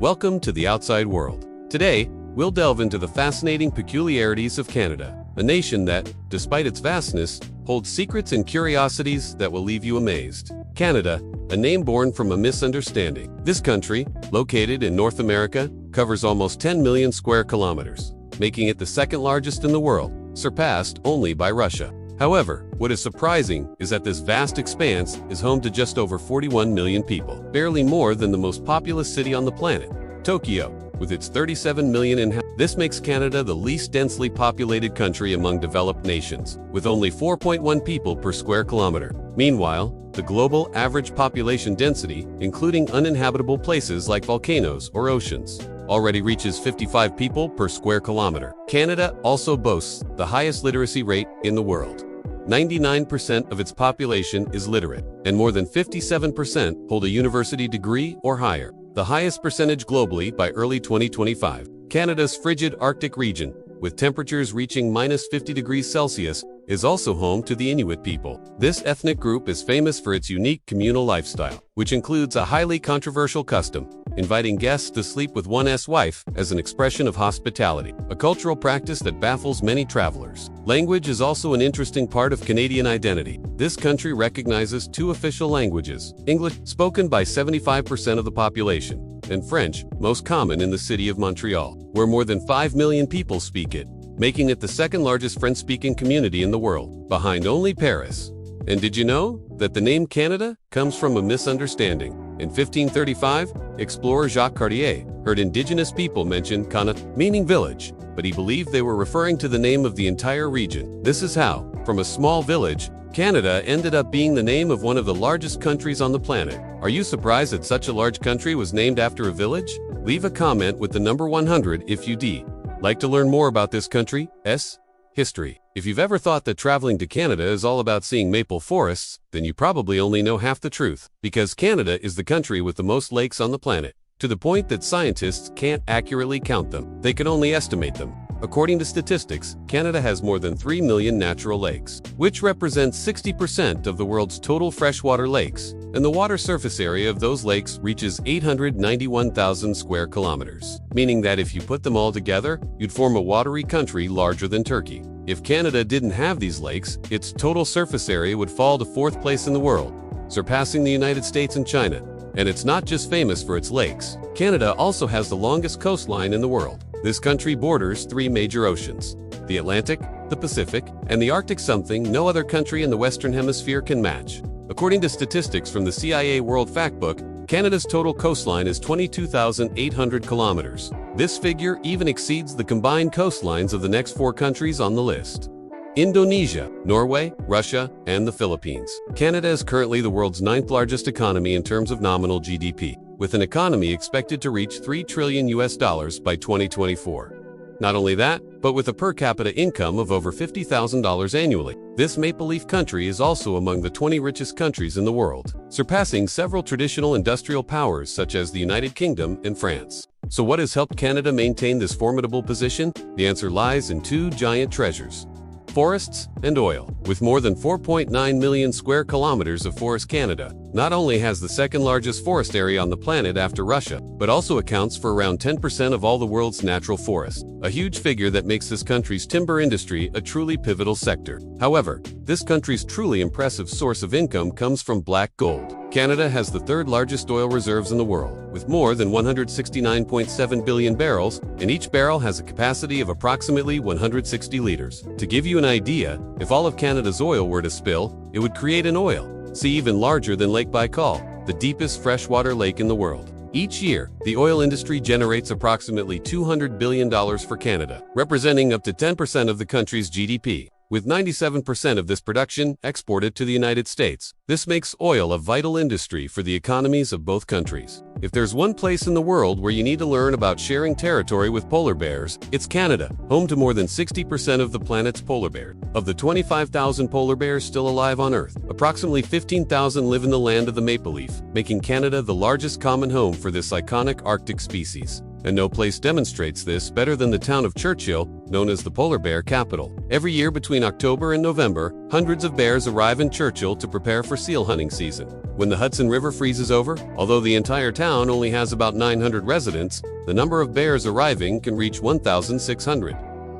Welcome to the outside world. Today, we'll delve into the fascinating peculiarities of Canada, a nation that, despite its vastness, holds secrets and curiosities that will leave you amazed. Canada, a name born from a misunderstanding. This country, located in North America, covers almost 10 million square kilometers, making it the second largest in the world, surpassed only by Russia. However, what is surprising is that this vast expanse is home to just over 41 million people, barely more than the most populous city on the planet, Tokyo, with its 37 million inhabitants. This makes Canada the least densely populated country among developed nations, with only 4.1 people per square kilometer. Meanwhile, the global average population density, including uninhabitable places like volcanoes or oceans, already reaches 55 people per square kilometer. Canada also boasts the highest literacy rate in the world. 99% of its population is literate, and more than 57% hold a university degree or higher, the highest percentage globally by early 2025. Canada's frigid Arctic region, with temperatures reaching -50 degrees Celsius, is also home to the Inuit people. This ethnic group is famous for its unique communal lifestyle, which includes a highly controversial custom, inviting guests to sleep with one's wife as an expression of hospitality, a cultural practice that baffles many travelers. Language is also an interesting part of Canadian identity. This country recognizes two official languages, English, spoken by 75% of the population, and French, most common in the city of Montreal, where more than 5 million people speak it, making it the second largest French-speaking community in the world, behind only Paris. And did you know that the name Canada comes from a misunderstanding? In 1535, explorer Jacques Cartier heard indigenous people mention Canada, meaning village, but he believed they were referring to the name of the entire region. This is how, from a small village, Canada ended up being the name of one of the largest countries on the planet. Are you surprised that such a large country was named after a village? Leave a comment with the number 100 if you'd like to learn more about this country's history. If you've ever thought that traveling to Canada is all about seeing maple forests, then you probably only know half the truth, because Canada is the country with the most lakes on the planet, to the point that scientists can't accurately count them. They can only estimate them. According to statistics, Canada has more than 3 million natural lakes, which represents 60% of the world's total freshwater lakes, and the water surface area of those lakes reaches 891,000 square kilometers, meaning that if you put them all together, you'd form a watery country larger than Turkey. If Canada didn't have these lakes, its total surface area would fall to 4th place in the world, surpassing the United States and China. And it's not just famous for its lakes. Canada also has the longest coastline in the world. This country borders 3 major oceans: the Atlantic, the Pacific, and the Arctic, something no other country in the Western Hemisphere can match. According to statistics from the CIA World Factbook, Canada's total coastline is 22,800 kilometers. This figure even exceeds the combined coastlines of the next 4 countries on the list: Indonesia, Norway, Russia, and the Philippines. Canada is currently the world's 9th largest economy in terms of nominal GDP, with an economy expected to reach $3 trillion by 2024. Not only that, but with a per capita income of over $50,000 annually. This Maple Leaf country is also among the 20 richest countries in the world, surpassing several traditional industrial powers such as the United Kingdom and France. So what has helped Canada maintain this formidable position? The answer lies in 2 giant treasures: forests and oil. With more than 4.9 million square kilometers of forest, Canada not only has the second largest forest area on the planet after Russia, but also accounts for around 10% of all the world's natural forests, a huge figure that makes this country's timber industry a truly pivotal sector. However, this country's truly impressive source of income comes from black gold. Canada has the 3rd largest oil reserves in the world, with more than 169.7 billion barrels, and each barrel has a capacity of approximately 160 liters. To give you an idea, if all of Canada's oil were to spill, it would create an oil sea even larger than Lake Baikal, the deepest freshwater lake in the world. Each year, the oil industry generates approximately $200 billion for Canada, representing up to 10% of the country's GDP. With 97% of this production exported to the United States. This makes oil a vital industry for the economies of both countries. If there's one place in the world where you need to learn about sharing territory with polar bears, it's Canada, home to more than 60% of the planet's polar bears. Of the 25,000 polar bears still alive on Earth, approximately 15,000 live in the land of the maple leaf, making Canada the largest common home for this iconic Arctic species. And no place demonstrates this better than the town of Churchill, known as the polar bear capital. Every year between October and November, hundreds of bears arrive in Churchill to prepare for seal hunting season. When the Hudson River freezes over, although the entire town only has about 900 residents, the number of bears arriving can reach 1,600.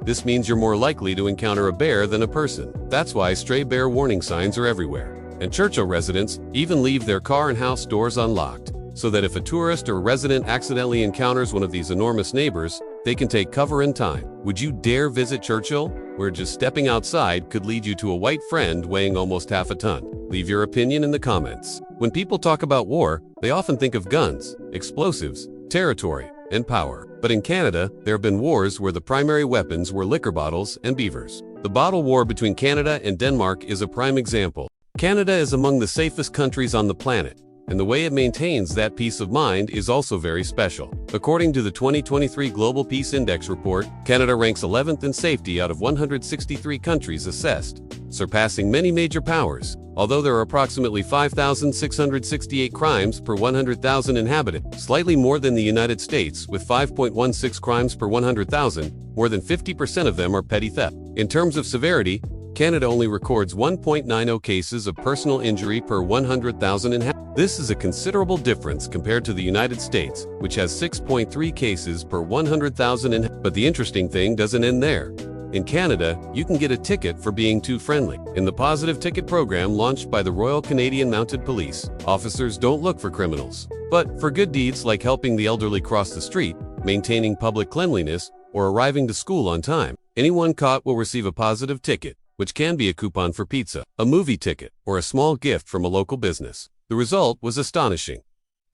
This means you're more likely to encounter a bear than a person. That's why stray bear warning signs are everywhere. And Churchill residents even leave their car and house doors unlocked, so that if a tourist or resident accidentally encounters one of these enormous neighbors, they can take cover in time. Would you dare visit Churchill, where just stepping outside could lead you to a white friend weighing almost half a ton? Leave your opinion in the comments. When people talk about war, they often think of guns, explosives, territory, and power. But in Canada, there have been wars where the primary weapons were liquor bottles and beavers. The bottle war between Canada and Denmark is a prime example. Canada is among the safest countries on the planet, and the way it maintains that peace of mind is also very special. According to the 2023 Global Peace Index report, Canada ranks 11th in safety out of 163 countries assessed, surpassing many major powers. Although there are approximately 5,668 crimes per 100,000 inhabitants, slightly more than the United States, with 5.16 crimes per 100,000, more than 50% of them are petty theft. In terms of severity, Canada only records 1.90 cases of personal injury per 100,000 inhabitants. This is a considerable difference compared to the United States, which has 6.3 cases per 100,000 inhabitants. But the interesting thing doesn't end there. In Canada, you can get a ticket for being too friendly. In the Positive Ticket program launched by the Royal Canadian Mounted Police, officers don't look for criminals, but for good deeds like helping the elderly cross the street, maintaining public cleanliness, or arriving to school on time. Anyone caught will receive a positive ticket, which can be a coupon for pizza, a movie ticket, or a small gift from a local business. The result was astonishing.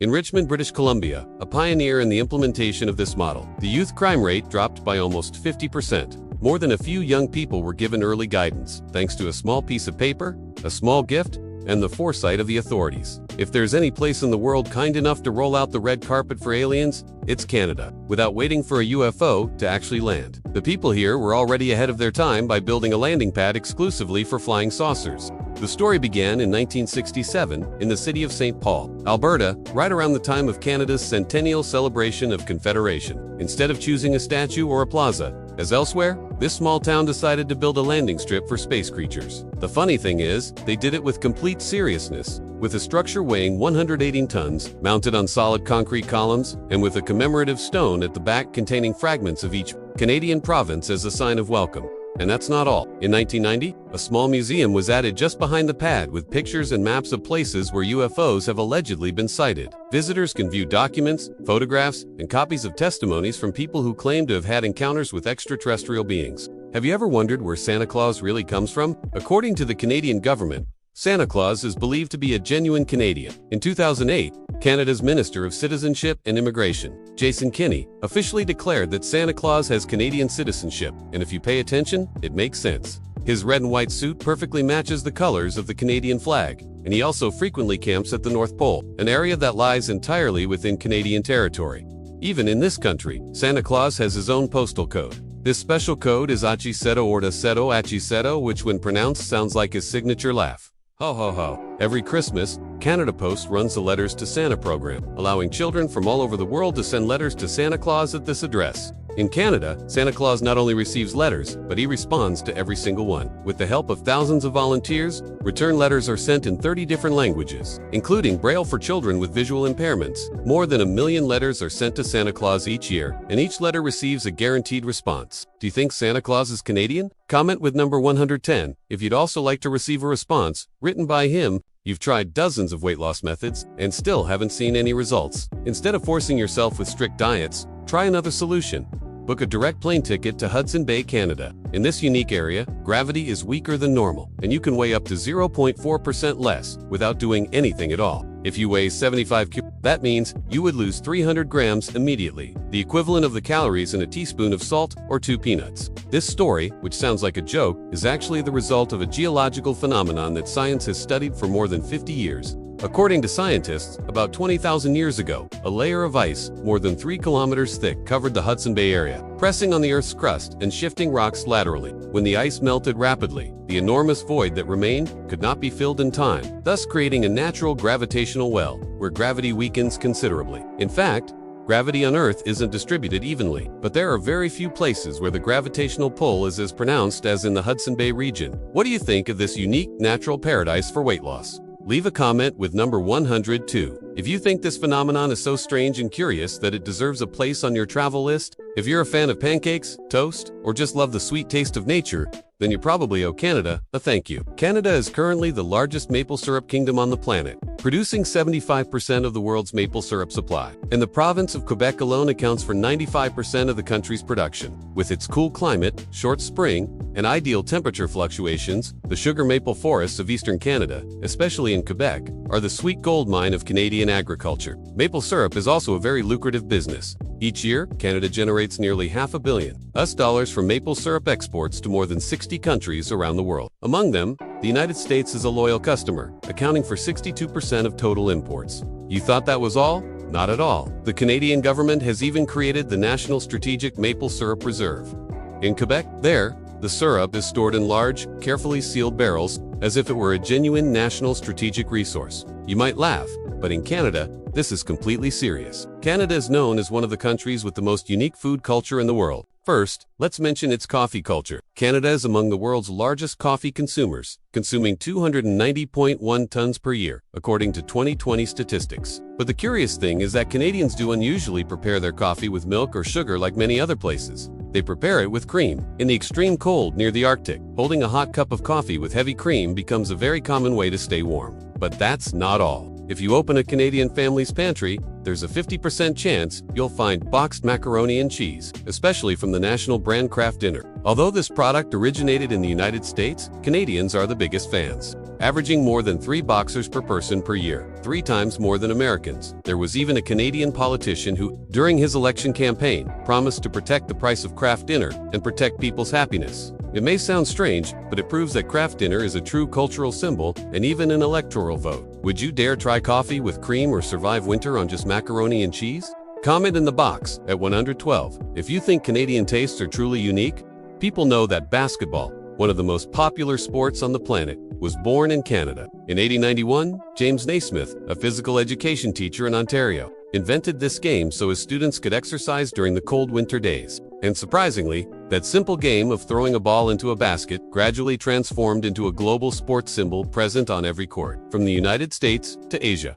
In Richmond, British Columbia, a pioneer in the implementation of this model, the youth crime rate dropped by almost 50%. More than a few young people were given early guidance, thanks to a small piece of paper, a small gift, and the foresight of the authorities. If there's any place in the world kind enough to roll out the red carpet for aliens, it's Canada, without waiting for a UFO to actually land. The people here were already ahead of their time by building a landing pad exclusively for flying saucers. The story began in 1967 in the city of St. Paul, Alberta, right around the time of Canada's centennial celebration of Confederation. Instead of choosing a statue or a plaza, as elsewhere, this small town decided to build a landing strip for space creatures. The funny thing is, they did it with complete seriousness, with a structure weighing 118 tons, mounted on solid concrete columns, and with a commemorative stone at the back containing fragments of each Canadian province as a sign of welcome. And that's not all. In 1990, a small museum was added just behind the pad with pictures and maps of places where UFOs have allegedly been sighted. Visitors can view documents, photographs, and copies of testimonies from people who claim to have had encounters with extraterrestrial beings. Have you ever wondered where Santa Claus really comes from? According to the Canadian government, Santa Claus is believed to be a genuine Canadian. In 2008, Canada's Minister of Citizenship and Immigration, Jason Kenney, officially declared that Santa Claus has Canadian citizenship, and if you pay attention, it makes sense. His red and white suit perfectly matches the colors of the Canadian flag, and he also frequently camps at the North Pole, an area that lies entirely within Canadian territory. Even in this country, Santa Claus has his own postal code. This special code is Achiseto Orda Seto Achiseto, which when pronounced sounds like his signature laugh. Ho ho ho. Every Christmas, Canada Post runs the Letters to Santa program, allowing children from all over the world to send letters to Santa Claus at this address. In Canada, Santa Claus not only receives letters, but he responds to every single one. With the help of thousands of volunteers, return letters are sent in 30 different languages, including Braille for children with visual impairments. More than 1 million letters are sent to Santa Claus each year, and each letter receives a guaranteed response. Do you think Santa Claus is Canadian? Comment with number 110 if you'd also like to receive a response written by him. You've tried dozens of weight loss methods and still haven't seen any results. Instead of forcing yourself with strict diets, try another solution. Book a direct plane ticket to Hudson Bay, Canada. In this unique area, gravity is weaker than normal, and you can weigh up to 0.4% less without doing anything at all. If you weigh 75 kilograms, that means you would lose 300 grams immediately, the equivalent of the calories in a teaspoon of salt or 2 peanuts. This story, which sounds like a joke, is actually the result of a geological phenomenon that science has studied for more than 50 years. According to scientists, about 20,000 years ago, a layer of ice, more than 3 kilometers thick, covered the Hudson Bay area, pressing on the Earth's crust and shifting rocks laterally. When the ice melted rapidly, the enormous void that remained could not be filled in time, thus creating a natural gravitational well, where gravity weakens considerably. In fact, gravity on Earth isn't distributed evenly, but there are very few places where the gravitational pull is as pronounced as in the Hudson Bay region. What do you think of this unique natural paradise for weight loss? Leave a comment with number 102. If you think this phenomenon is so strange and curious that it deserves a place on your travel list, if you're a fan of pancakes, toast, or just love the sweet taste of nature, then you probably owe Canada a thank you. Canada is currently the largest maple syrup kingdom on the planet, producing 75% of the world's maple syrup supply. And the province of Quebec alone accounts for 95% of the country's production. With its cool climate, short spring, and ideal temperature fluctuations, the sugar maple forests of eastern Canada, especially in Quebec, are the sweet gold mine of Canadian agriculture. Maple syrup is also a very lucrative business. Each year, Canada generates nearly $500 million US from maple syrup exports to more than 60 countries around the world. Among them, the United States is a loyal customer, accounting for 62% of total imports. You thought that was all? Not at all. The Canadian government has even created the National Strategic Maple Syrup Reserve. In Quebec, the syrup is stored in large, carefully sealed barrels, as if it were a genuine national strategic resource. You might laugh, but in Canada, this is completely serious. Canada is known as one of the countries with the most unique food culture in the world. First, let's mention its coffee culture. Canada is among the world's largest coffee consumers, consuming 290.1 tons per year, according to 2020 statistics. But the curious thing is that Canadians do unusually prepare their coffee with milk or sugar like many other places. They prepare it with cream. In the extreme cold near the Arctic, holding a hot cup of coffee with heavy cream becomes a very common way to stay warm. But that's not all. If you open a Canadian family's pantry, there's a 50% chance you'll find boxed macaroni and cheese, especially from the national brand Kraft Dinner. Although this product originated in the United States, Canadians are the biggest fans, averaging more than 3 boxers per person per year, 3 times more than Americans. There was even a Canadian politician who, during his election campaign, promised to protect the price of Kraft Dinner and protect people's happiness. It may sound strange, but it proves that Kraft Dinner is a true cultural symbol and even an electoral vote. Would you dare try coffee with cream or survive winter on just macaroni and cheese? Comment in the box at 112 if you think Canadian tastes are truly unique. People know that basketball, one of the most popular sports on the planet, was born in Canada. In 1891, James Naismith, a physical education teacher in Ontario, invented this game so his students could exercise during the cold winter days. And surprisingly, that simple game of throwing a ball into a basket gradually transformed into a global sports symbol present on every court, from the United States to Asia.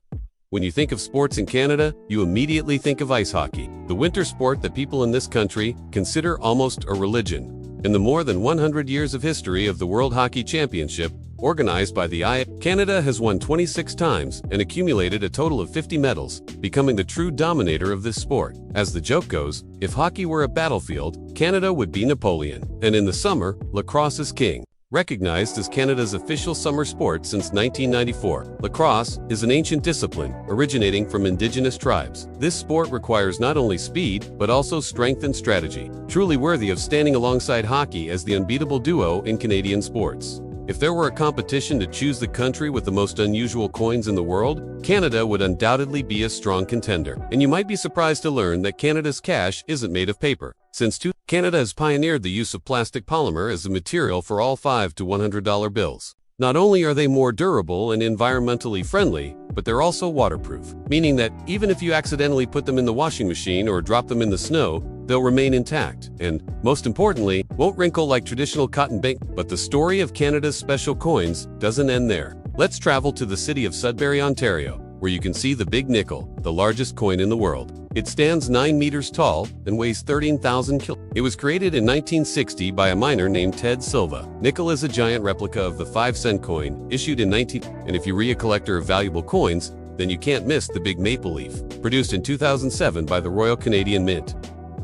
When you think of sports in Canada, you immediately think of ice hockey, the winter sport that people in this country consider almost a religion. In the more than 100 years of history of the World Hockey Championship, organized by the IHF, Canada has won 26 times and accumulated a total of 50 medals, becoming the true dominator of this sport. As the joke goes, if hockey were a battlefield, Canada would be Napoleon. And in the summer, lacrosse is king. Recognized as Canada's official summer sport since 1994, lacrosse is an ancient discipline originating from Indigenous tribes. This sport requires not only speed, but also strength and strategy, truly worthy of standing alongside hockey as the unbeatable duo in Canadian sports. If there were a competition to choose the country with the most unusual coins in the world, Canada would undoubtedly be a strong contender. And you might be surprised to learn that Canada's cash isn't made of paper. Since Canada has pioneered the use of plastic polymer as the material for all $5 to $100 bills. Not only are they more durable and environmentally friendly, but they're also waterproof, meaning that even if you accidentally put them in the washing machine or drop them in the snow, they'll remain intact and, most importantly, won't wrinkle like traditional cotton bank. But the story of Canada's special coins doesn't end there. Let's travel to the city of Sudbury, Ontario, where you can see the Big Nickel, the largest coin in the world. It stands 9 meters tall and weighs 13,000 kilograms. It was created in 1960 by a miner named Ted Silva. Nickel is a giant replica of the 5-cent coin issued in and if you're a collector of valuable coins, then you can't miss the Big Maple Leaf, produced in 2007 by the Royal Canadian Mint.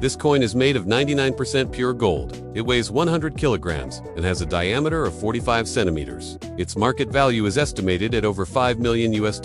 This coin is made of 99% pure gold. It weighs 100 kilograms and has a diameter of 45 centimeters. Its market value is estimated at over $5 million US.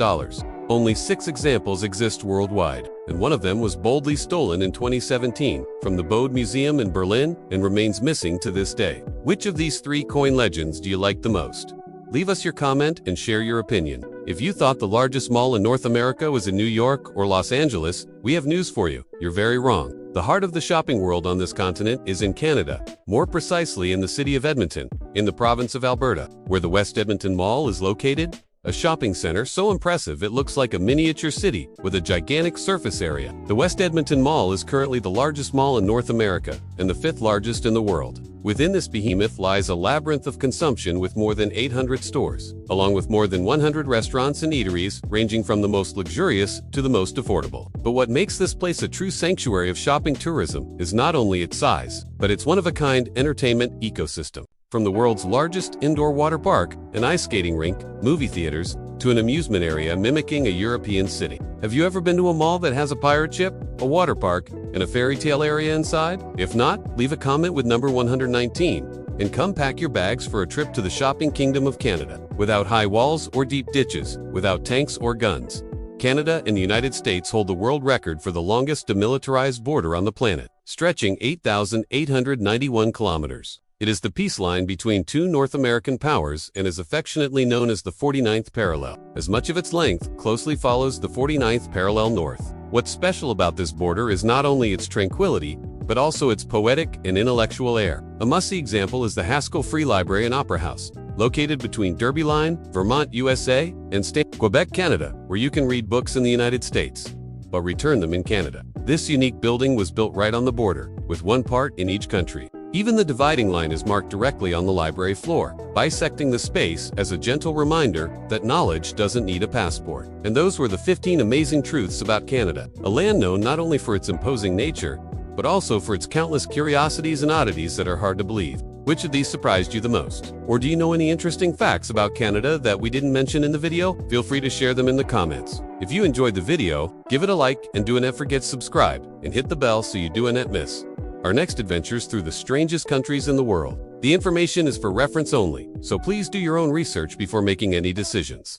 Only 6 examples exist worldwide, and one of them was boldly stolen in 2017 from the Bode Museum in Berlin and remains missing to this day. Which of these 3 coin legends do you like the most? Leave us your comment and share your opinion. If you thought the largest mall in North America was in New York or Los Angeles, we have news for you. You're very wrong. The heart of the shopping world on this continent is in Canada, more precisely in the city of Edmonton, in the province of Alberta, where the West Edmonton Mall is located. a shopping center so impressive it looks like a miniature city with a gigantic surface area. The West Edmonton Mall is currently the largest mall in North America and the fifth largest in the world. Within this behemoth lies a labyrinth of consumption with more than 800 stores, along with more than 100 restaurants and eateries ranging from the most luxurious to the most affordable. But what makes this place a true sanctuary of shopping tourism is not only its size, but its one-of-a-kind entertainment ecosystem. From the world's largest indoor water park, an ice skating rink, movie theaters, to an amusement area mimicking a European city. Have you ever been to a mall that has a pirate ship, a water park, and a fairy tale area inside? If not, leave a comment with number 119 and come pack your bags for a trip to the shopping kingdom of Canada. Without high walls or deep ditches, without tanks or guns, Canada and the United States hold the world record for the longest demilitarized border on the planet, stretching 8,891 kilometers. It is the peace line between two North American powers and is affectionately known as the 49th parallel, as much of its length closely follows the 49th parallel north. What's special about this border is not only its tranquility, but also its poetic and intellectual air. A must-see example is the Haskell Free Library and Opera House, located between Derby Line, Vermont, USA, and Quebec, Canada, where you can read books in the United States, but return them in Canada. This unique building was built right on the border, with one part in each country. Even the dividing line is marked directly on the library floor, bisecting the space as a gentle reminder that knowledge doesn't need a passport. And those were the 15 amazing truths about Canada, a land known not only for its imposing nature, but also for its countless curiosities and oddities that are hard to believe. Which of these surprised you the most? Or do you know any interesting facts about Canada that we didn't mention in the video? Feel free to share them in the comments. If you enjoyed the video, give it a like and do not forget to subscribe and hit the bell so you do not miss our next adventures through the strangest countries in the world. The information is for reference only, so please do your own research before making any decisions.